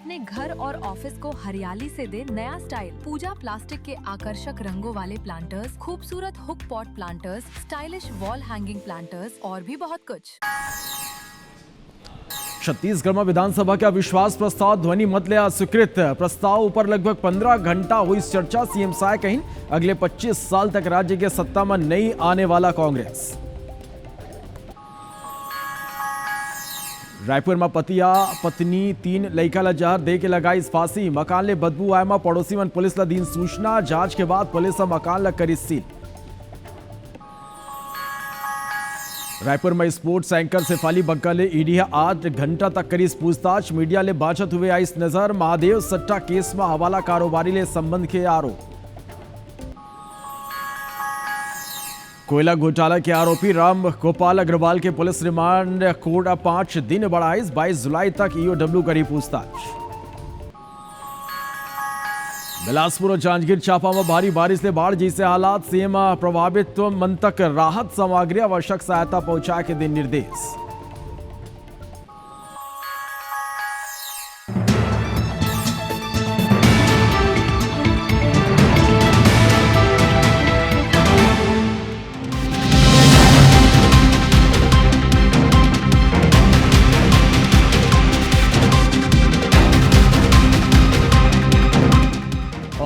अपने घर और ऑफिस को हरियाली से दे नया स्टाइल। पूजा प्लास्टिक के आकर्षक रंगों वाले प्लांटर्स, खूबसूरत hook pot planters, stylish wall hanging planters और भी बहुत कुछ। छत्तीसगढ़ में विधानसभा का अविश्वास प्रस्ताव ध्वनि मत ले अस्वीकृत। प्रस्ताव ऊपर लगभग 15 घंटा हुई चर्चा। सीएम साय कहीं अगले 25 साल तक राज्य के सत्ता में नहीं आने वाला कांग्रेस। रायपुर में पतिया पत्नी 3 लड़का ला जहर दे के लगाई फांसी। मकान ले बदबू आए में पड़ोसी मन पुलिस ला दीन सूचना। जांच के बाद पुलिस मकान ला करी सील। रायपुर में स्पोर्ट्स एंकर शेफाली बग्गा ले ईडी 8 घंटा तक करी पूछताछ। मीडिया ले बाचत हुए आई नजर। महादेव सट्टा केस में हवाला कारोबारी ले संबंध के आरोप। कोयला घोटाला के आरोपी राम गोपाल अग्रवाल के पुलिस रिमांड कोर्ट 5 दिन बढ़ाई। 22 जुलाई तक ईओडब्ल्यू करी पूछताछ। बिलासपुर और जांजगीर चांपा में भारी बारिश से बाढ़ जैसे हालात। सीएम प्रभावित मन तक राहत सामग्री आवश्यक सहायता पहुंचाए के दिन निर्देश।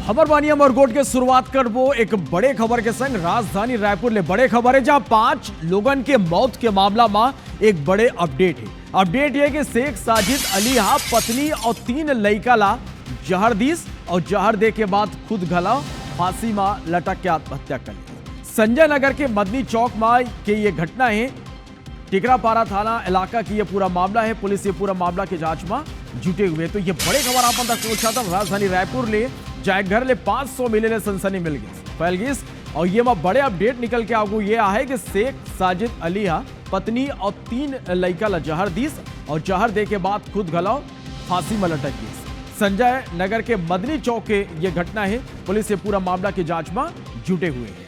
खबर बानिया मरगोट के शुरुआत कर वो एक बड़े खबर के संग। राजधानी रायपुर ले बड़े खबर है जहां 5 लोगन के मौत के मामला में एक बड़े अपडेट है। अपडेट यह कि शेख साजिद अली हा पत्नी और 3 लड़का ला जहर दीस और जहर दे के बाद खुद गला फांसी में लटक के आत्महत्या कर ली। संजय नगर के मदनी चौक में के ये घटना है। टिकरापारा थाना इलाका की ये पूरा मामला है। पुलिस ये पूरा मामला की जांच में जुटे हुए। तो ये बड़े खबर आप तक पहुंचाता राजधानी रायपुर ले जाए घर ले 500 मिले ले सनसनी मिल गई फैल गई। और ये में बड़े अपडेट निकल के आगू ये आहे कि शेख साजिद अली हा पत्नी और 3 लड़का ला जहर दीस और जहर दे के बाद खुद गलाओ फांसी में लटक गई। संजय नगर के मदनी चौक के ये घटना है। पुलिस ये पूरा मामला की जांच में जुटे हुए हैं।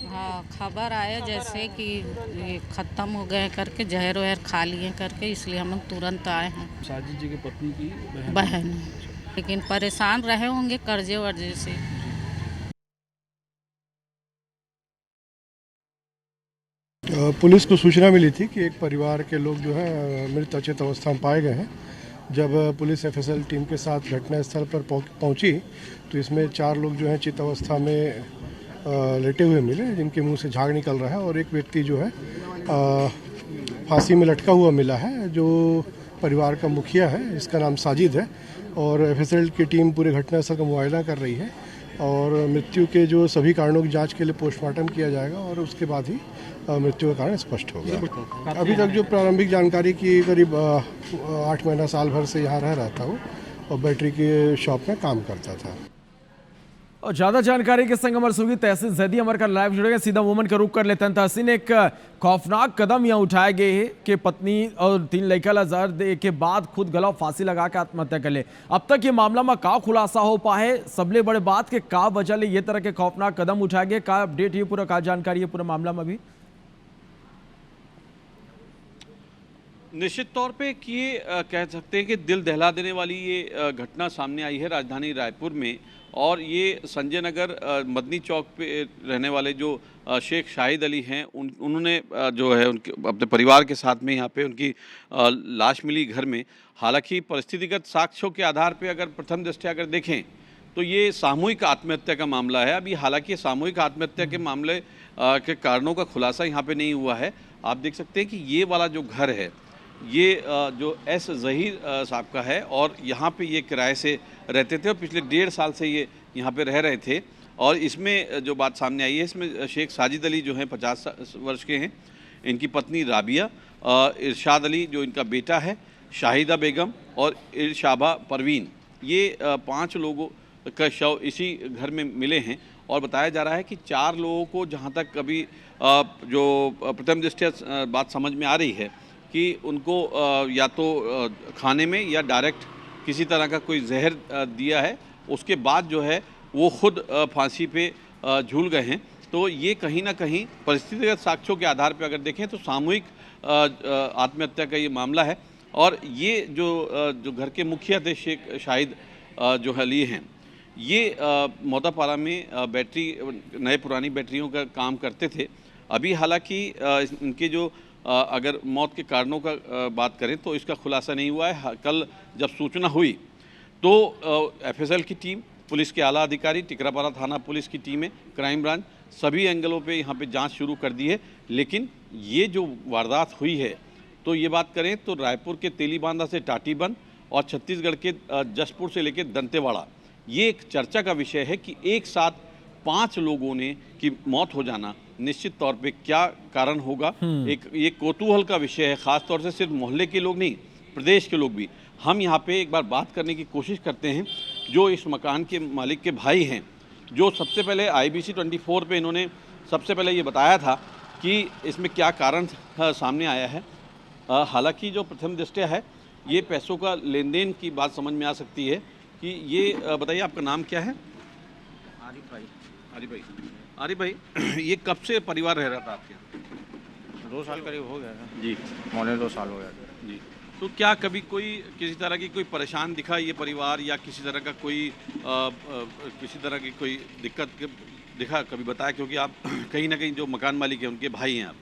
हाँ, खबर आया जैसे कि ये ख़त्म हो गए करके, जहर वहर खा लिए करके, इसलिए हम लोग तुरंत आए हैं। साजिद जी की पत्नी की बहन, लेकिन परेशान रहे होंगे कर्जे वर्जे से। पुलिस को सूचना मिली थी कि एक परिवार के लोग जो है मृत अचेत अवस्था में पाए गए हैं। जब पुलिस एफएसएल टीम के साथ घटनास्थल पर पहुंची तो इसमें 4 लोग जो हैं चित अवस्था में लेटे हुए मिले, जिनके मुंह से झाग निकल रहा है, और एक व्यक्ति जो है फांसी में लटका हुआ मिला है, जो परिवार का मुखिया है। इसका नाम साजिद है। और एफएसएल की टीम पूरे घटनास्थल का मुआयना कर रही है और मृत्यु के जो सभी कारणों की जांच के लिए पोस्टमार्टम किया जाएगा और उसके बाद ही मृत्यु का कारण स्पष्ट होगा। अभी तक जो प्रारंभिक जानकारी की, करीब 8 महीना साल भर से यहाँ रह रहा था वो, और बैटरी के शॉप में काम करता था। और ज्यादा जानकारी के संग अमर सुगी तहसीन जैदी अमर का लाइव जुड़ेगा। सीधा वुमन का रुख कर लेते हैं। तहसीन, एक खौफनाक कदम यहाँ उठाए गए हैं कि पत्नी और 3 लड़का ला जहर दे के बाद खुद गला फांसी लगा के आत्महत्या कर ले। अब तक ये मामला में का खुलासा हो पाए, सबले बड़े बात के का वजह ले ये तरह के खौफनाक कदम उठाए गए, का अपडेट ये पूरा का जानकारी है पूरा मामला में भी? निश्चित तौर पे कि ये कह सकते हैं कि दिल दहला देने वाली ये घटना सामने आई है राजधानी रायपुर में। और ये संजय नगर मदनी चौक पे रहने वाले जो शेख शाहिद अली हैं, उन्होंने जो है उनके अपने परिवार के साथ में यहाँ पे उनकी लाश मिली घर में। हालांकि परिस्थितिगत साक्ष्यों के आधार पे अगर प्रथम दृष्टया अगर देखें तो ये सामूहिक आत्महत्या का मामला है। अभी हालांकि सामूहिक आत्महत्या के मामले के कारणों का खुलासा यहाँ पे नहीं हुआ है। आप देख सकते हैं कि ये वाला जो घर है ये जो एस जहीर साहब का है और यहाँ पे ये किराए से रहते थे और पिछले 1.5 साल से ये यहाँ पे रह रहे थे। और इसमें जो बात सामने आई है, इसमें शेख साजिद अली जो हैं 50 वर्ष के हैं, इनकी पत्नी राबिया, इरशाद अली जो इनका बेटा है, शाहिदा बेगम और इरशाबा परवीन, ये 5 लोगों का शव इसी घर में मिले हैं। और बताया जा रहा है कि 4 लोगों को जहाँ तक अभी जो प्रथम दृष्टया बात समझ में आ रही है कि उनको या तो खाने में या डायरेक्ट किसी तरह का कोई जहर दिया है, उसके बाद जो है वो खुद फांसी पे झूल गए हैं। तो ये कहीं ना कहीं परिस्थितिगत साक्ष्यों के आधार पर अगर देखें तो सामूहिक आत्महत्या का ये मामला है। और ये जो घर के मुखिया थे शेख शाहिद जो अली हैं, ये मोदापारा में बैटरी नए पुरानी बैटरियों का काम करते थे। अभी हालांकि इनके जो अगर मौत के कारणों का बात करें तो इसका खुलासा नहीं हुआ है। कल जब सूचना हुई तो एफएसएल की टीम, पुलिस के आला अधिकारी, टिकरापारा थाना पुलिस की टीमें, क्राइम ब्रांच सभी एंगलों पे यहाँ पे जांच शुरू कर दी है। लेकिन ये जो वारदात हुई है तो ये बात करें तो रायपुर के तेलीबांधा से टाटीबंध और छत्तीसगढ़ के जसपुर से लेकर दंतेवाड़ा, ये एक चर्चा का विषय है कि एक साथ 5 लोगों ने की मौत हो जाना निश्चित तौर पे क्या कारण होगा। एक ये कौतूहल का विषय है, खास तौर से सिर्फ मोहल्ले के लोग नहीं, प्रदेश के लोग भी। हम यहाँ पे एक बार बात करने की कोशिश करते हैं जो इस मकान के मालिक के भाई हैं, जो सबसे पहले IBC 24 पे इन्होंने सबसे पहले ये बताया था कि इसमें क्या कारण सामने आया है। हालांकि जो प्रथम दृष्टया है ये पैसों का लेन देन की बात समझ में आ सकती है कि ये बताइए आपका नाम क्या है? आरिफ भाई। आरिफ भाई, ये कब से परिवार रह रहा था आपके यहाँ? 2 साल करीब हो गया था जी, पौने 2 साल हो गया था। जी। तो क्या कभी कोई किसी तरह की कोई परेशान दिखा ये परिवार, या किसी तरह का कोई किसी तरह की कोई दिक्कत दिखा, कभी बताया? क्योंकि आप कहीं ना कहीं जो मकान मालिक है उनके भाई हैं आप।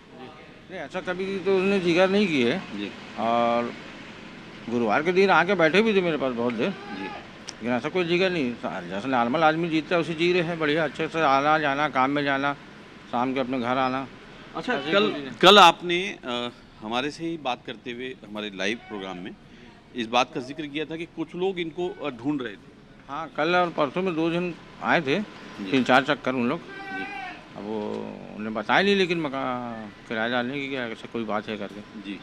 नहीं, ऐसा कभी तो उसने जिक्र नहीं की है। जी और गुरुवार के दिन आके बैठे भी थे मेरे पास बहुत देर, जी। लेकिन ऐसा कोई जिक्र नहीं। जैसे नॉर्मल आदमी जीता है उसे जी रहे हैं बढ़िया, अच्छे से आना जाना, काम में जाना, शाम के अपने घर आना। अच्छा, कल आपने हमारे से ही बात करते हुए हमारे लाइव प्रोग्राम में इस बात का जिक्र किया था कि कुछ लोग इनको ढूंढ रहे थे। हाँ, कल और परसों में 2 दिन आए थे, 3-4 चक्कर उन लोग। जी अब वो उन्हें बताया नहीं, लेकिन मकान किराया डालने की क्या ऐसा कोई बात है करके। जी।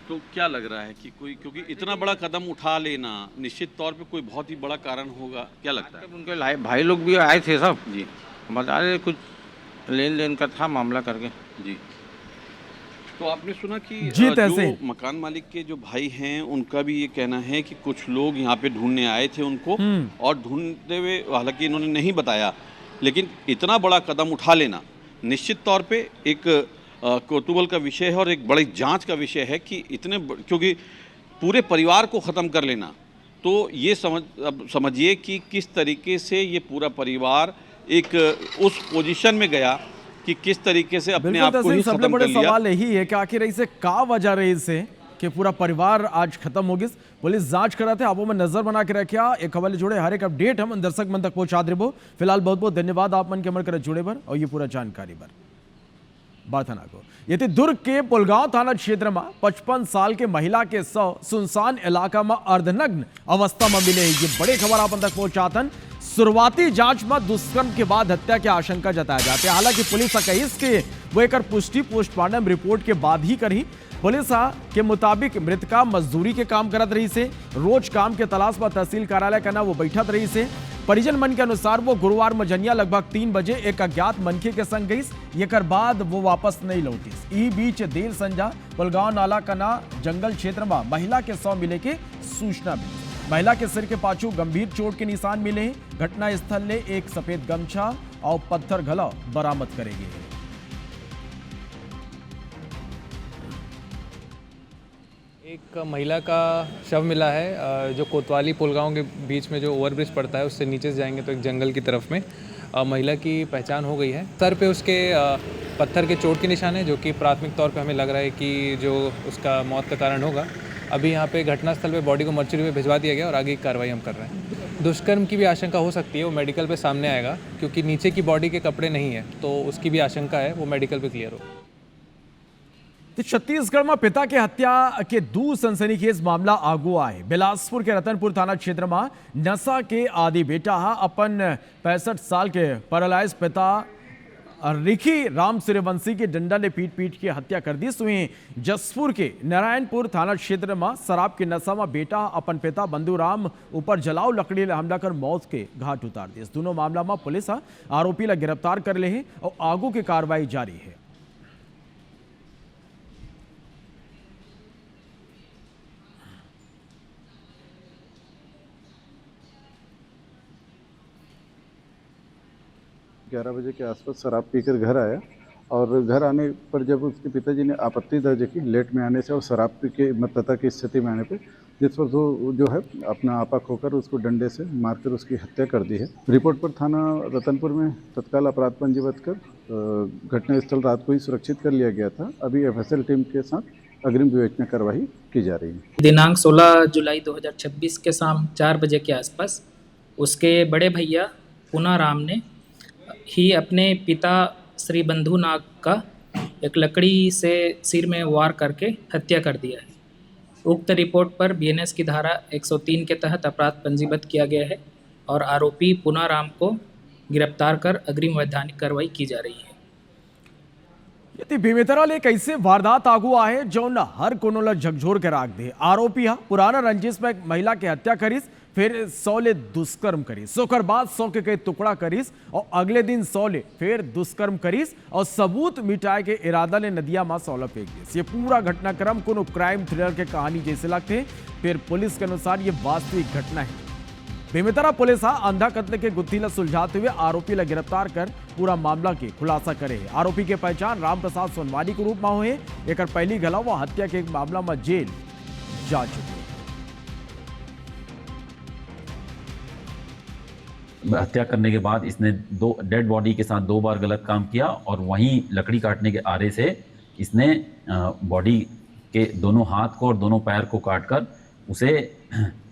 तो क्या लग रहा है कि कोई, क्योंकि इतना बड़ा कदम उठा लेना निश्चित तौर पे कोई बहुत ही बड़ा कारण होगा, क्या लगता है? उनके भाई लोग भी आए थे सब, जी, बता रहे कुछ लेन देन का था मामला करके। जी। तो आपने सुना कि जीत जो ऐसे मकान मालिक के जो भाई हैं उनका भी ये कहना है कि कुछ लोग यहाँ पे ढूंढने आए थे उनको, और ढूंढते हुए हालांकि इन्होंने नहीं बताया, लेकिन इतना बड़ा कदम उठा लेना निश्चित तौर पे एक कौतूहल का विषय है और एक बड़ी जांच का विषय है कि क्योंकि पूरे परिवार को ख़त्म कर लेना, तो ये समझिए कि किस तरीके से ये पूरा परिवार एक उस पोजीशन में गया कि किस तरीके से अपने आप को ही सबसे खत्म बड़े कर लिया। सवाल यही है कि आखिर इसे का वजह रही से कि पूरा परिवार आज खत्म हो गया। पुलिस जांच कर रहे थे, आपो में नजर बना के रखा। एक हवाले जुड़े हर एक अपडेट हम दर्शक मन तक पहुंचा देबो। फिलहाल बहुत बहुत धन्यवाद आप मन के अमर कर जुड़े बर और ये पूरा जानकारी बर बाथना को। ये दुर्ग के पुलगांव थाना क्षेत्र में 55 साल के महिला के सुनसान इलाका में अर्धनग्न अवस्था में मिले। ये बड़े खबर आप तक पहुंचातन। शुरुआती जांच में दुष्कर्म के बाद हत्या की आशंका जताया जाते हैं। हालांकि पुलिस कही कि वो एक पुष्टि पोस्टमार्टम रिपोर्ट के बाद ही करी। पुलिस के मुताबिक मृतका मजदूरी के काम करत रही से, रोज काम के तलाश में तहसील कार्यालय करना वो बैठत रही से। परिजन मन के अनुसार वो गुरुवार मजनिया लगभग 3 बजे एक अज्ञात मनखे के संग गई। एक बाद वो वापस नहीं लौटी। ई बीच देर संजा पुलगांव नाला कना जंगल क्षेत्र में महिला के शव मिले के सूचना मिली। महिला के सिर के पाछू गंभीर चोट के निशान मिले। घटना स्थल ने एक सफेद गमछा और पत्थर घला बरामद करेगी। एक महिला का शव मिला है जो कोतवाली पुलगांव के बीच में जो ओवरब्रिज पड़ता है उससे नीचे से जाएंगे तो एक जंगल की तरफ में महिला की पहचान हो गई है। सर पे उसके पत्थर के चोट के निशान है जो कि प्राथमिक तौर पे हमें लग रहा है कि जो उसका मौत का कारण होगा। अभी यहाँ पे घटनास्थल पे बॉडी को मर्चरी में भिजवा दिया गया और आगे की कार्रवाई हम कर रहे हैं। दुष्कर्म की भी आशंका हो सकती है, वो मेडिकल पे सामने आएगा क्योंकि नीचे की बॉडी के कपड़े नहीं है तो उसकी भी आशंका है, वो मेडिकल पे क्लियर हो। तो छत्तीसगढ़ में पिता के हत्या के 2 सनसनीखेज मामला आगू आए। बिलासपुर के रतनपुर थाना क्षेत्र में नशा के आदि बेटा अपन 65 साल के पैरालाइज पिता रिखी राम सूर्यवंशी के डंडा ने पीट के हत्या कर दी। वहीं जसपुर के नारायणपुर थाना क्षेत्र में शराब के नशा में बेटा अपन पिता बंधुराम ऊपर जलाऊ लकड़ी हमला कर मौत के घाट उतार दी। दोनों मामला में पुलिस आरोपी ला गिरफ्तार कर ले है और आगू की कार्रवाई जारी है। 11 बजे के आसपास शराब पीकर घर आया और घर आने पर जब उसके पिताजी ने आपत्ति दर्ज की लेट में आने से और शराब पी के मतता की स्थिति में आने पर, जिस पर वो जो है अपना आपा खोकर उसको डंडे से मारकर उसकी हत्या कर दी है। रिपोर्ट पर थाना रतनपुर में तत्काल अपराध पंजीबद्ध कर घटनास्थल रात को ही सुरक्षित कर लिया गया था। अभी एफएसएल टीम के साथ अग्रिम विवेचना कार्रवाई की जा रही है। दिनांक 16 जुलाई 2026 के शाम 4 बजे के आसपास उसके बड़े भैया पूनाराम ने ही अपने पिता श्री बंधु नाग का एक लकड़ी से सिर में वार करके हत्या कर दिया है। उक्त रिपोर्ट पर बीएनएस की धारा 103 के तहत अपराध पंजीबद्ध किया गया है और आरोपी पूनाराम को गिरफ्तार कर अग्रिम वैधानिक कार्रवाई की जा रही है। यदि बेमितरल एक ऐसे वारदात आगू आए जो न हर कोनो झकझोर के राख दे। आरोपी पुराना रंजिश में एक महिला की हत्या करीस, फिर 100 ले दुष्कर्म करीस, ओकर बाद 100 के कई टुकड़ा करीस और अगले दिन 100 ले फिर दुष्कर्म करीस और सबूत मिटाए के इरादा ले नदिया में 100 फेंक दिस। ये पूरा घटनाक्रम कोनो क्राइम थ्रिलर के कहानी जैसे लगते। फिर पुलिस के अनुसार ये वास्तविक घटना है। बेमितरा पुलिस अंधा कत्ल के गुत्थी सुलझाते हुए आरोपी ला गिरफ्तार कर पूरा मामला के खुलासा करे। आरोपी के पहचान राम प्रसाद सोनवानी के रूप में हुए। एक पहली गला हत्या के मामला में जेल जा चुके। हत्या करने के बाद इसने दो डेड बॉडी के साथ 2 बार गलत काम किया और वहीं लकड़ी काटने के आरे से इसने बॉडी के दोनों हाथ को और दोनों पैर को काटकर उसे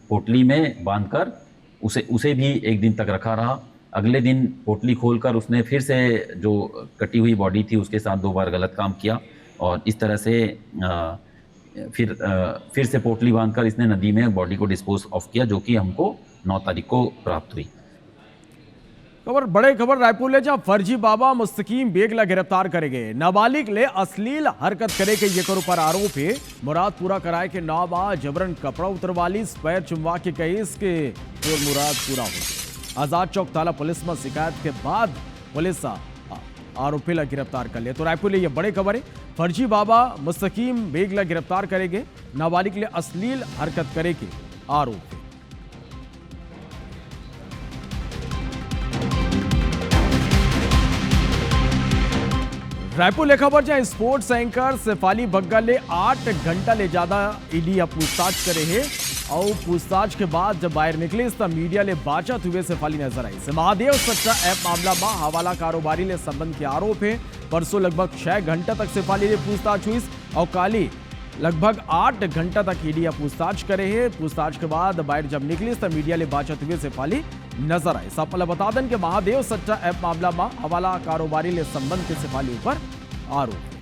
पोटली में बांधकर उसे भी एक दिन तक रखा रहा। अगले दिन पोटली खोलकर उसने फिर से जो कटी हुई बॉडी थी उसके साथ 2 बार गलत काम किया और इस तरह से फिर से पोटली बांधकर इसने नदी में बॉडी को डिस्पोज ऑफ किया, जो कि हमको 9 तारीख को प्राप्त हुई। बड़े खबर रायपुर ले जहां फर्जी बाबा मुस्तकीम बेग ला गिरफ्तार करे गए। नाबालिग ले अश्लील हरकत करे के ये पर आरोप है। मुराद पूरा कराए के नाबा जबरन कपड़ा उतरवाली पैर चुमवा के केस के मुराद पूरा हो गया। आजाद चौक ताला पुलिस में शिकायत के बाद पुलिस आरोपी ला गिरफ्तार कर लिया। तो रायपुर ले ये बड़े खबर है। फर्जी बाबा मुस्तकीम बेग ला गिरफ्तार करेंगे। नाबालिग ले अश्लील हरकत करे के आरोप है। रायपुर ले खबर जहां स्पोर्ट्स एंकर शेफाली बग्गा ले 8 घंटा ले ज्यादा ईडी पूछताछ करे है और पूछताछ के बाद जब बाहर निकले तब मीडिया ले बातचीत हुए शेफाली नजर आई। महादेव सट्टा ऐप मामला में हवाला कारोबारी ले संबंध के आरोप है। परसों लगभग 6 घंटा तक शेफाली ले पूछताछ हुई और काली लगभग 8 घंटा तक ईडी पूछताछ करे है। पूछताछ के बाद बाहर जब निकली तब मीडिया ले बातचीत हुए शेफाली नजर आई। सफल बता दें कि महादेव सट्टा ऐप मामला में हवाला कारोबारी ले संबंध के शेफाली ऊपर आरोप है।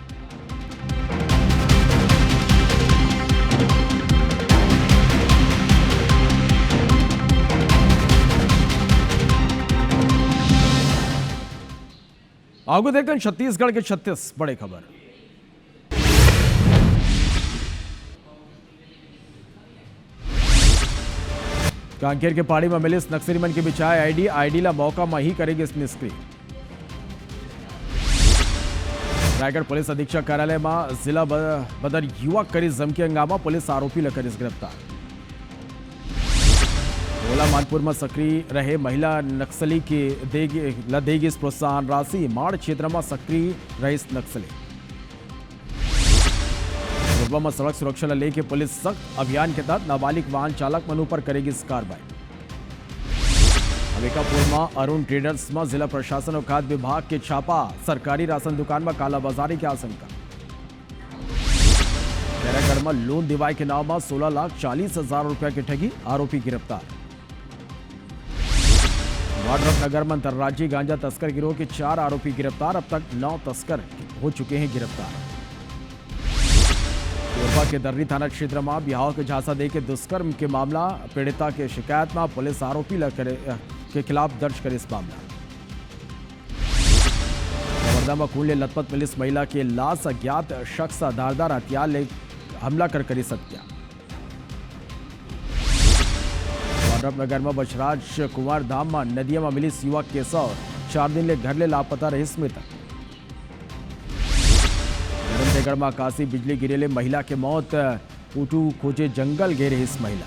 आगे देखते हैं छत्तीसगढ़ के 36 बड़े खबर। कांकेर के पहाड़ी में मिले नक्सली मन के बिछाए आईडी ला मौका में ही करेगी इस निष्क्रिय। रायगढ़ पुलिस अधीक्षक कार्यालय में जिला बदर युवक करीस जमके हंगामा, पुलिस आरोपी ला करीस गिरफ्तार। भोला मानपुर में सक्रिय रहे महिला नक्सली के देगी प्रोत्साहन राशि, माड़ क्षेत्र में सक्रिय रहे नक्सली। पूर्व में सड़क सुरक्षा लेके पुलिस सख्त अभियान के तहत नाबालिग वाहन चालक मनु पर करेगी इस कार्रवाई। अंबिकापुर में अरुण ट्रेडर्स में जिला प्रशासन और खाद्य विभाग के छापा, सरकारी राशन दुकान में कालाबाजारी की आशंका। बैरागढ़ में लोन दिवाई के नाम में 16,40,000 रुपया की ठगी, आरोपी गिरफ्तार। वाड्रफनगर में अंतर्राज्यीय गांजा तस्कर गिरोह के 4 आरोपी गिरफ्तार, अब तक 9 तस्कर हो चुके हैं गिरफ्तार। कोरबा के दर्री थाना क्षेत्र में बिहाव के झांसा दे के दुष्कर्म के मामला, पीड़िता के शिकायत में पुलिस आरोपी के खिलाफ दर्ज करे इस मामला। नवरदा में खून ले लथपथ पुलिस महिला के लाश, अज्ञात शख्स धारदार हथियार ले हमला कर करी हत्या। वाड्रफनगर में बछराज कुंवर धाम में नदिया में मिली युवक के 4 दिन ले घर ले लापता रही मृतक। गढ़ में आकाशी बिजली गिरेले महिला के मौत, पूटू खोजे जंगल घेरे इस महिला।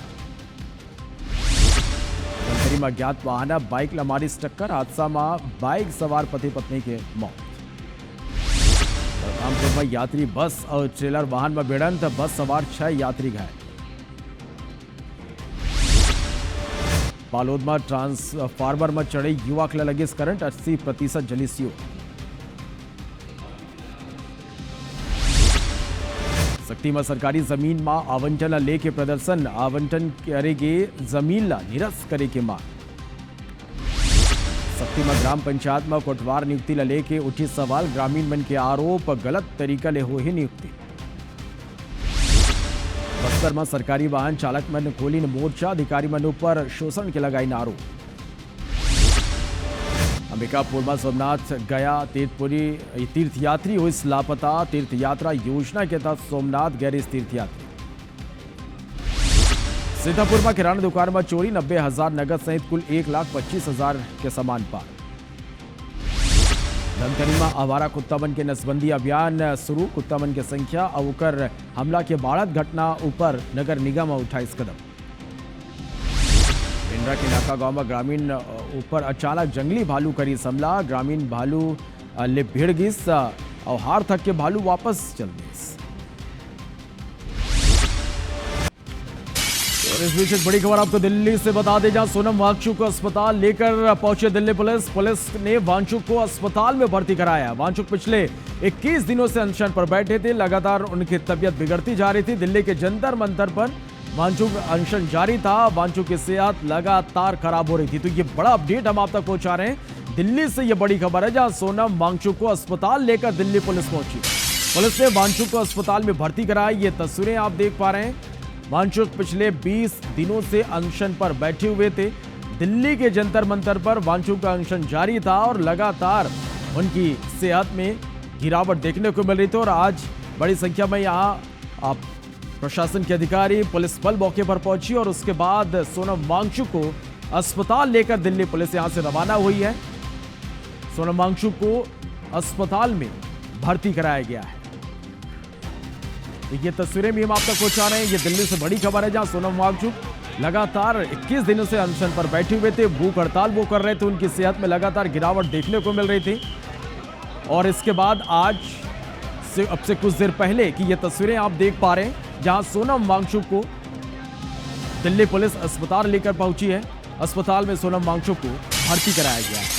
में अज्ञात वाहन बाइक लमारी टक्कर, हादसा में बाइक सवार पति पत्नी के मौत। रामपुर में यात्री बस और ट्रेलर वाहन में भिड़ंत, बस सवार 6 यात्री घायल। बालोद में ट्रांसफार्मर में चढ़ी युवक लगी करंट, 80% जली स्यू। शक्ति में सरकारी जमीन में आवंटन लेके प्रदर्शन, आवंटन करेगी जमीन ला निरस्त करे के मांग। शक्ति में ग्राम पंचायत में कोटवार नियुक्ति लेके उठी सवाल, ग्रामीण मन के आरोप गलत तरीका ले हो ही नियुक्ति। बस्तर में सरकारी वाहन चालक मन खोली मोर्चा, अधिकारी मन पर शोषण के लगाई आरोप। अंबिकापुर में सोमनाथ गया तीर्थपुरी तीर्थयात्री हुई लापता, तीर्थ यात्रा योजना के तहत सोमनाथ गैर तीर्थयात्री। सीतापुर में किराना दुकान में चोरी, 90,000 नगद सहित कुल 1,25,000 के सामान पार। धमतरी में आवारा कुत्तावन के नसबंदी अभियान शुरू, कुत्तावन की संख्या अवकर हमला के बाढ़त घटना ऊपर नगर निगम उठाई कदम। पिंडरा के नाका गांव में ग्रामीण ऊपर अचानक जंगली भालू करी हमला, ग्रामीण भालू ले भिड़ गिस और हार थक के भालू वापस चल गई। इस बीच एक बड़ी खबर आपको दिल्ली से बता दें, जहां सोनम वांगचुक को अस्पताल लेकर पहुंचे दिल्ली पुलिस। पुलिस ने वांगचुक को अस्पताल में भर्ती कराया। वांगचुक पिछले 21 दिनों से अनशन पर बैठे थे, लगातार उनकी तबीयत बिगड़ती जा रही थी। दिल्ली के जंतर मंतर पर वांगचुक अनशन जारी था, वांगचुक की सेहत लगातार खराब हो रही थी। तो ये बड़ा अपडेट हम आप तक पहुंचा रहे हैं दिल्ली से। ये बड़ी खबर है, जहां सोनम वांगचुक को अस्पताल लेकर दिल्ली पुलिस पहुंची। पुलिस ने वांगचुक को अस्पताल में भर्ती कराया। ये तस्वीरें आप देख पा रहे हैं। वांगचुक पिछले 20 दिनों से अनशन पर बैठे हुए थे। दिल्ली के जंतर मंतर पर वांगचुक का अनशन जारी था और लगातार उनकी सेहत में गिरावट देखने को मिल रही थी। और आज बड़ी संख्या में यहाँ प्रशासन के अधिकारी, पुलिस बल मौके पर पहुंची और उसके बाद सोनम वांगचुक को अस्पताल लेकर दिल्ली पुलिस यहां से रवाना हुई है। सोनम वांगचुक को अस्पताल में भर्ती कराया गया है। ये तस्वीरें भी हम आप तक पहुंचा रहे हैं। ये दिल्ली से बड़ी खबर है, जहां सोनम वांगचुक लगातार 21 दिनों से अनशन पर बैठे हुए थे, भूख हड़ताल वो कर रहे थे, उनकी सेहत में लगातार गिरावट देखने को मिल रही थी। और इसके बाद आज से अब से कुछ देर पहले की ये तस्वीरें आप देख पा रहे हैं, जहां सोनम वांगचुक को दिल्ली पुलिस अस्पताल लेकर पहुंची है। अस्पताल में सोनम वांगचुक को भर्ती कराया गया है।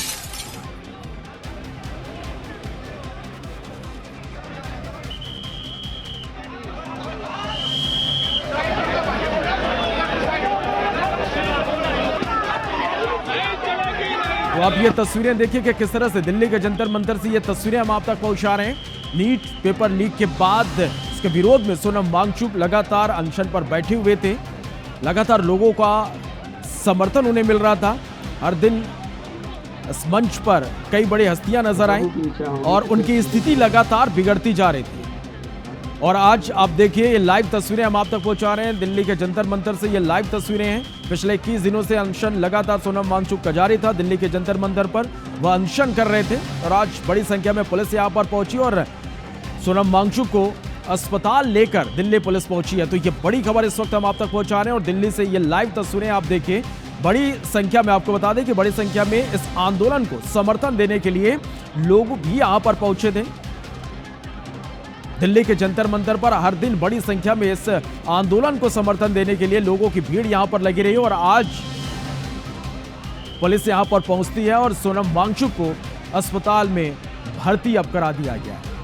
तो आप ये तस्वीरें देखिए कि किस तरह से दिल्ली के जंतर मंतर से ये तस्वीरें हम आप तक पहुंचा रहे हैं। नीट पेपर लीक के बाद इसके विरोध में सोनम वांगचुक लगातार अनशन पर बैठे हुए थे। लगातार लोगों का समर्थन उन्हें मिल रहा था। हर दिन इस मंच पर कई बड़ी हस्तियां नजर आई और उनकी स्थिति लगातार बिगड़ती जा रही थी। और आज आप देखिए ये लाइव तस्वीरें हम आप तक पहुंचा रहे हैं दिल्ली के जंतर मंतर से। ये लाइव तस्वीरें हैं। पिछले 21 दिनों से अनशन लगातार सोनम वांगचुक का जारी था। दिल्ली के जंतर मंतर पर वह अनशन कर रहे थे और आज बड़ी संख्या में पुलिस यहां पर पहुंची और सोनम वांगचुक को अस्पताल लेकर दिल्ली पुलिस पहुंची है। तो ये बड़ी खबर इस वक्त हम आप तक पहुंचा रहे हैं और दिल्ली से ये लाइव तस्वीरें आप देखिए। बड़ी संख्या में, आपको बता दें कि बड़ी संख्या में इस आंदोलन को समर्थन देने के लिए लोग भी यहां पर पहुंचे थे। दिल्ली के जंतर मंतर पर हर दिन बड़ी संख्या में इस आंदोलन को समर्थन देने के लिए लोगों की भीड़ यहां पर लगी रही और आज पुलिस यहां पर पहुंचती है और सोनम वांगचुक को अस्पताल में भर्ती अब करा दिया गया है।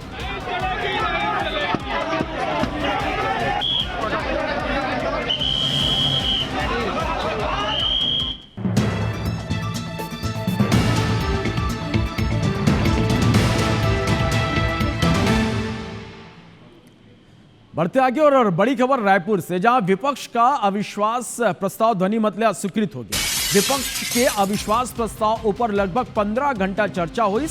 बढ़ते आगे और बड़ी खबर रायपुर से, जहां विपक्ष का अविश्वास प्रस्ताव ध्वनि मत स्वीकृत हो गया। विपक्ष के अविश्वास प्रस्ताव ऊपर लगभग 15 घंटा चर्चा हुई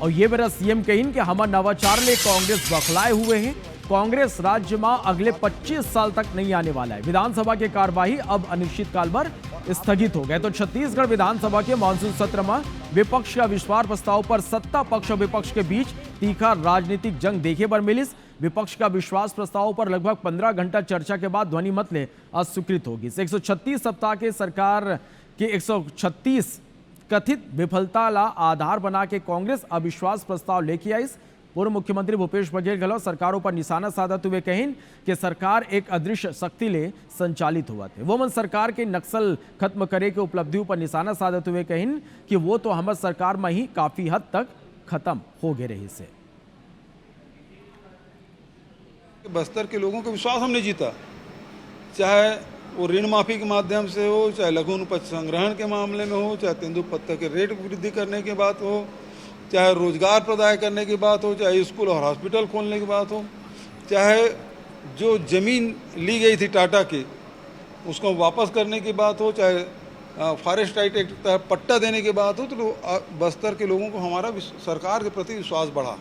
और ये मेरा सीएम कहीन कि हम नवाचार ले कांग्रेस बखलाए हुए हैं। कांग्रेस राज्य में अगले 25 साल तक नहीं आने वाला है। विधानसभा की कार्यवाही अब अनिश्चित काल भर स्थगित हो गए। तो छत्तीसगढ़ विधानसभा के मानसून सत्र में विपक्ष का अविश्वास प्रस्ताव पर सत्ता पक्ष और विपक्ष के बीच तीखा राजनीतिक जंग देखे पर मिली। विपक्ष का विश्वास प्रस्ताव पर लगभग 15 घंटा चर्चा के बाद ध्वनि मत ले अस्वीकृत होगी। 136 सप्ताह के सरकार कि 136 कथित विफलता ला आधार बना के कांग्रेस अविश्वास प्रस्ताव लेके आई। पूर्व मुख्यमंत्री भूपेश बघेल गहलोत सरकारों पर निशाना साधते हुए कहिन कि सरकार एक अदृश्य शक्ति ले संचालित हुआ थे। वो मन सरकार के नक्सल खत्म करे के उपलब्धियों पर निशाना साधते हुए कहिन कि वो तो हमारे सरकार में ही काफी हद तक खत्म हो गए रही से। बस्तर के लोगों का विश्वास हमने जीता, चाहे वो ऋण माफी के माध्यम से हो, चाहे लघु अनुपज संग्रहण के मामले में हो, चाहे तेंदुपत्ता के रेट वृद्धि करने की बात हो, चाहे रोजगार प्रदान करने की बात हो, चाहे स्कूल और हॉस्पिटल खोलने की बात हो, चाहे जो जमीन ली गई थी टाटा की उसको वापस करने की बात हो, चाहे फॉरेस्ट राइट एक्ट के तहत पट्टा देने की बात हो, तो बस्तर के लोगों को हमारा सरकार के प्रति विश्वास बढ़ा।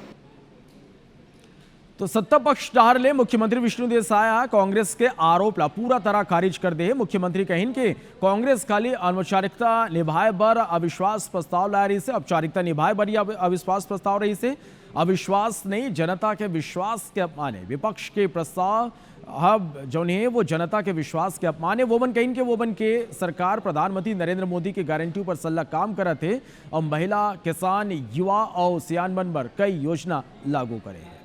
तो सत्ता पक्ष ले मुख्यमंत्री विष्णुदेव साय कांग्रेस के आरोप ला पूरा तरह खारिज कर दे। मुख्यमंत्री कहिन कि कांग्रेस खाली अनौपचारिकता निभाए बर अविश्वास प्रस्ताव ला रही से, औपचारिकता निभाए बर अविश्वास प्रस्ताव रही से। अविश्वास नहीं, जनता के विश्वास के अपमाने विपक्ष के प्रस्ताव अब जो है वो जनता के विश्वास के अपमाने। वो बन कहिन के वो बन के सरकार प्रधानमंत्री नरेंद्र मोदी की गारंटी पर सल्ला काम करा थे और महिला, किसान, युवा और सियान मन पर कई योजना लागू करे हैं।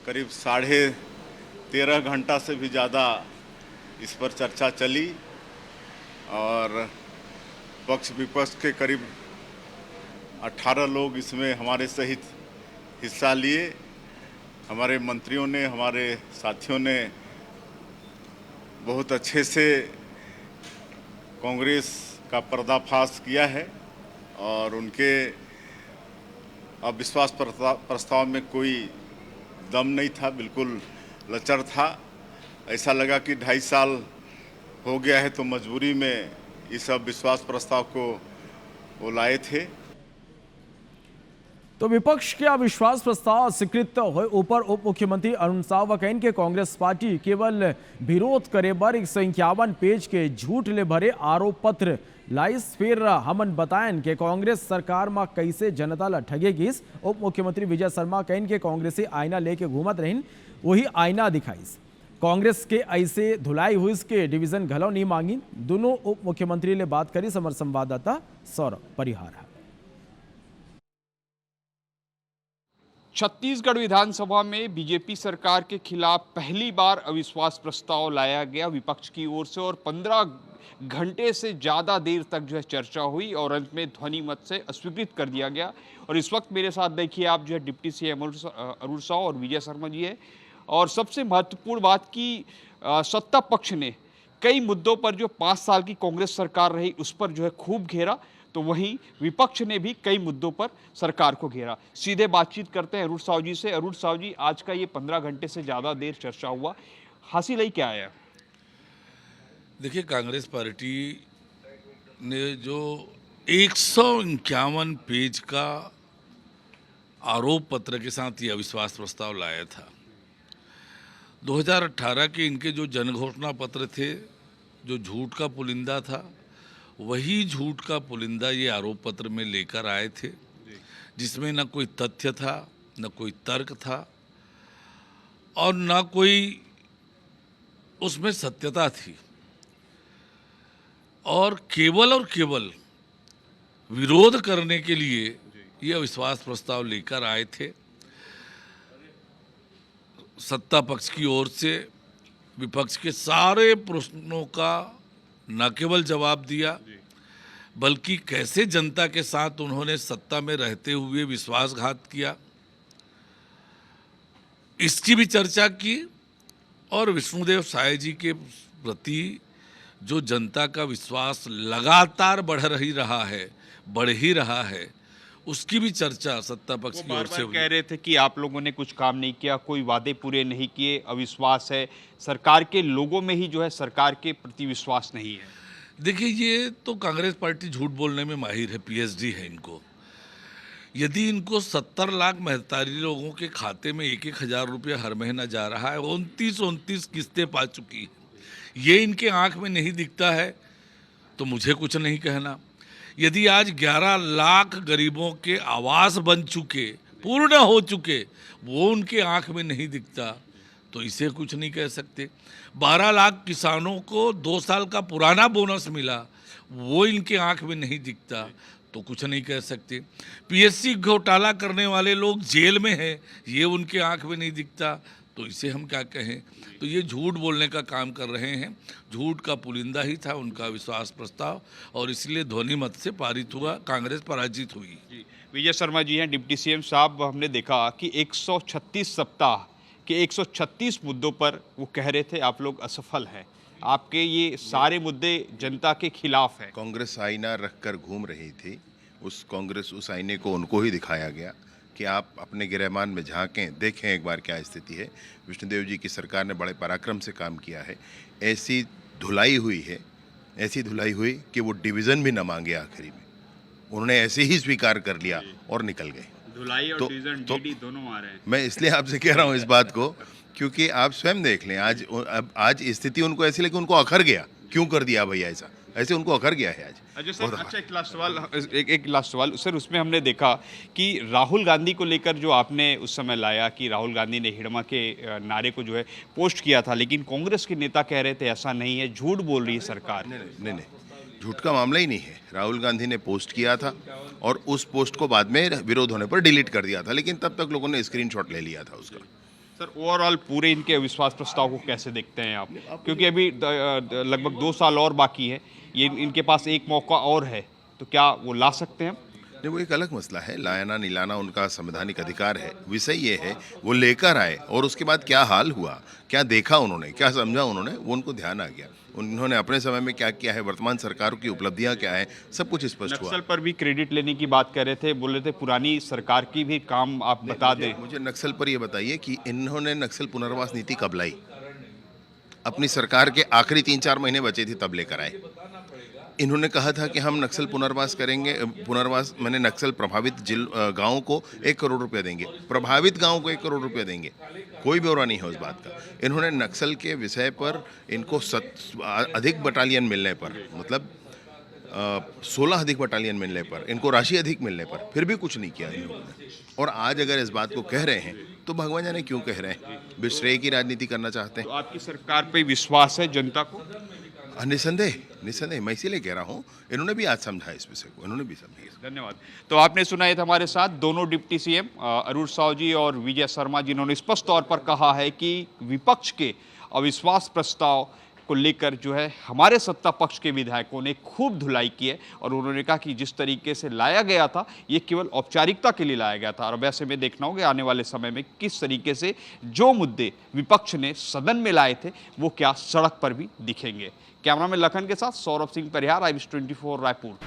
करीब 13.5 घंटा से भी ज़्यादा इस पर चर्चा चली और पक्ष विपक्ष के करीब 18 लोग इसमें हमारे सहित हिस्सा लिए। हमारे मंत्रियों ने, हमारे साथियों ने बहुत अच्छे से कांग्रेस का पर्दाफाश किया है और उनके अविश्वास प्रस्ताव में कोई दम नहीं था, बिल्कुल लचर था। ऐसा लगा कि 2.5 साल हो गया है तो मजबूरी में इस अविश्वास प्रस्ताव को वो लाए थे। तो विपक्ष के अविश्वास प्रस्ताव स्वीकृत हो ऊपर उप मुख्यमंत्री अरुण साव कहन के कांग्रेस पार्टी केवल विरोध करे बर 151 पेज के झूठ ले भरे आरोप पत्र लाइस। फिर हमन बतायन के कांग्रेस सरकार में कैसे जनता ला ठगेगी। उप मुख्यमंत्री विजय शर्मा कहन के कांग्रेसी आईना लेके घूमत रहीन, वही आईना दिखाईस। कांग्रेस के ऐसे धुलाई हुई के डिवीजन घलो नहीं मांगी। दोनों उप मुख्यमंत्री ले बात करी समर संवाददाता सौरभ परिहार। छत्तीसगढ़ विधानसभा में बीजेपी सरकार के खिलाफ पहली बार अविश्वास प्रस्ताव लाया गया विपक्ष की ओर से और 15 घंटे से ज़्यादा देर तक जो है चर्चा हुई और अंत में ध्वनि मत से अस्वीकृत कर दिया गया। और इस वक्त मेरे साथ देखिए आप जो है डिप्टी सीएम अरुण साव और विजय शर्मा जी है। और सबसे महत्वपूर्ण बात की सत्ता पक्ष ने कई मुद्दों पर जो 5 साल की कांग्रेस सरकार रही उस पर जो है खूब घेरा, तो वहीं विपक्ष ने भी कई मुद्दों पर सरकार को घेरा। सीधे बातचीत करते हैं अरुण साव जी से। अरुण साव जी, आज का ये 15 घंटे से ज़्यादा देर चर्चा हुआ, हासिल ही क्या आया? देखिए, कांग्रेस पार्टी ने जो 151 पेज का आरोप पत्र के साथ ये अविश्वास प्रस्ताव लाया था, 2018 के इनके जो जनघोषणा पत्र थे, जो झूठ का पुलिंदा था, वही झूठ का पुलिंदा ये आरोप पत्र में लेकर आए थे, जिसमें न कोई तथ्य था, न कोई तर्क था और न कोई उसमें सत्यता थी। और केवल विरोध करने के लिए ये अविश्वास प्रस्ताव लेकर आए थे। सत्ता पक्ष की ओर से विपक्ष के सारे प्रश्नों का न केवल जवाब दिया, बल्कि कैसे जनता के साथ उन्होंने सत्ता में रहते हुए विश्वासघात किया, इसकी भी चर्चा की। और विष्णुदेव साय जी के प्रति जो जनता का विश्वास लगातार बढ़ ही रहा है, उसकी भी चर्चा सत्ता पक्ष की ओर से हुई। कह रहे थे कि आप लोगों ने कुछ काम नहीं किया, कोई वादे पूरे नहीं किए, अविश्वास है, सरकार के लोगों में ही जो है सरकार के प्रति विश्वास नहीं है। देखिए, ये तो कांग्रेस पार्टी झूठ बोलने में माहिर है, पीएचडी है इनको। यदि इनको 70 लाख महतारी लोगों के खाते में 1-1 हज़ार रुपया हर महीना जा रहा है, 29 किस्तें पा चुकी है, ये इनके आंख में नहीं दिखता है तो मुझे कुछ नहीं कहना। यदि आज 11 लाख गरीबों के आवास बन चुके, पूर्ण हो चुके, वो उनके आंख में नहीं दिखता तो इसे कुछ नहीं कह सकते। 12 लाख किसानों को 2 साल का पुराना बोनस मिला, वो इनके आंख में नहीं दिखता, तो कुछ नहीं कह सकते। पीएससी घोटाला करने वाले लोग जेल में हैं, ये उनके आंख में नहीं दिखता, तो इसे हम क्या कहें। तो ये झूठ बोलने का काम कर रहे हैं। झूठ का पुलिंदा ही था उनका अविश्वास प्रस्ताव, और इसलिए ध्वनि मत से पारित हुआ, कांग्रेस पराजित हुई। विजय शर्मा जी हैं डिप्टी सीएम साहब। हमने देखा कि 136 सप्ताह के 136 मुद्दों पर वो कह रहे थे आप लोग असफल हैं। आपके ये सारे मुद्दे जनता के खिलाफ हैं। कांग्रेस आईना रखकर घूम रही थी, उस आईने को उनको ही दिखाया गया कि आप अपने गिरहमान में झांकें, देखें एक बार क्या स्थिति है। विष्णुदेव जी की सरकार ने बड़े पराक्रम से काम किया है। ऐसी धुलाई हुई कि वो डिवीज़न भी न मांगे, आखिरी में उन्होंने ऐसे ही स्वीकार कर लिया और निकल गए। धुलाई और डिवीजन डीडी दोनों आ रहे हैं। मैं इसलिए आपसे कह रहा हूँ इस बात को, क्योंकि आप स्वयं देख लें, आज स्थिति उनको ऐसी लगी, उनको अखर गया, क्यों कर दिया भैया ऐसा, ऐसे उनको अखर गया है आज। अच्छा एक लास्ट सवाल सर, उसमें हमने देखा कि राहुल गांधी को लेकर जो आपने उस समय लाया कि राहुल गांधी ने हिड़मा के नारे को जो है पोस्ट किया था, लेकिन कांग्रेस के नेता कह रहे थे ऐसा नहीं है, झूठ बोल रही है सरकार। नहीं, झूठ का मामला ही नहीं है। राहुल गांधी ने पोस्ट किया था और उस पोस्ट को बाद में विरोध होने पर डिलीट कर दिया था, लेकिन तब तक लोगों ने स्क्रीनशॉट ले लिया था उसका। सर ओवरऑल पूरे इनके अविश्वास प्रस्ताव को कैसे देखते हैं आप, क्योंकि अभी लगभग 2 साल और बाकी है, ये इनके पास एक मौका और है, तो क्या वो ला सकते हैं? नहीं, वो एक अलग मसला है, लाना नहीं लाना उनका संवैधानिक अधिकार है। विषय ये है वो लेकर आए और उसके बाद क्या हाल हुआ, क्या देखा उन्होंने, क्या समझा उन्होंने, वो उनको ध्यान आ गया। उन्होंने अपने समय में क्या किया है, वर्तमान सरकार की उपलब्धियां क्या है, सब कुछ स्पष्ट हुआ। नक्सल पर भी क्रेडिट लेने की बात कर रहे थे, बोल रहे थे पुरानी सरकार की भी काम आप बता दें। मुझे नक्सल पर ये बताइए कि इन्होंने नक्सल पुनर्वास नीति कब लाई? अपनी सरकार के आखिरी 3-4 महीने बचे थे तब लेकर आए। इन्होंने कहा था कि हम नक्सल पुनर्वास करेंगे, मैंने नक्सल प्रभावित गाँव को 1 करोड़ रुपया देंगे, प्रभावित गाँव को 1 करोड़ रुपया देंगे, कोई ब्यौरा नहीं है उस बात का। इन्होंने नक्सल के विषय पर इनको अधिक बटालियन मिलने पर, मतलब 16 अधिक बटालियन मिलने पर, इनको राशि अधिक मिलने पर फिर भी कुछ नहीं किया इन्होंने। और आज अगर इस बात को कह रहे हैं तो भगवान जाने क्यों कह रहे हैं, विश्रेय की राजनीति करना चाहते हैं। तो आपकी सरकार पे विश्वास है जनता को? निस्संदेह, मैं इसीलिए कह रहा हूँ, इन्होंने भी आज समझा इस विषय को, इन्होंने भी समझा। धन्यवाद। तो आपने सुना है हमारे साथ दोनों डिप्टी सीएम अरुण साव जी और विजय शर्मा, जिन्होंने स्पष्ट तौर पर कहा है कि विपक्ष के अविश्वास प्रस्ताव को लेकर जो है हमारे सत्ता पक्ष के विधायकों ने खूब धुलाई की है, और उन्होंने कहा कि जिस तरीके से लाया गया था ये केवल औपचारिकता के लिए लाया गया था, और वैसे में देखना होगा आने वाले समय में किस तरीके से जो मुद्दे विपक्ष ने सदन में लाए थे वो क्या सड़क पर भी दिखेंगे। कैमरामैन लखन के साथ सौरभ सिंह परिहार, IBS 24 रायपुर।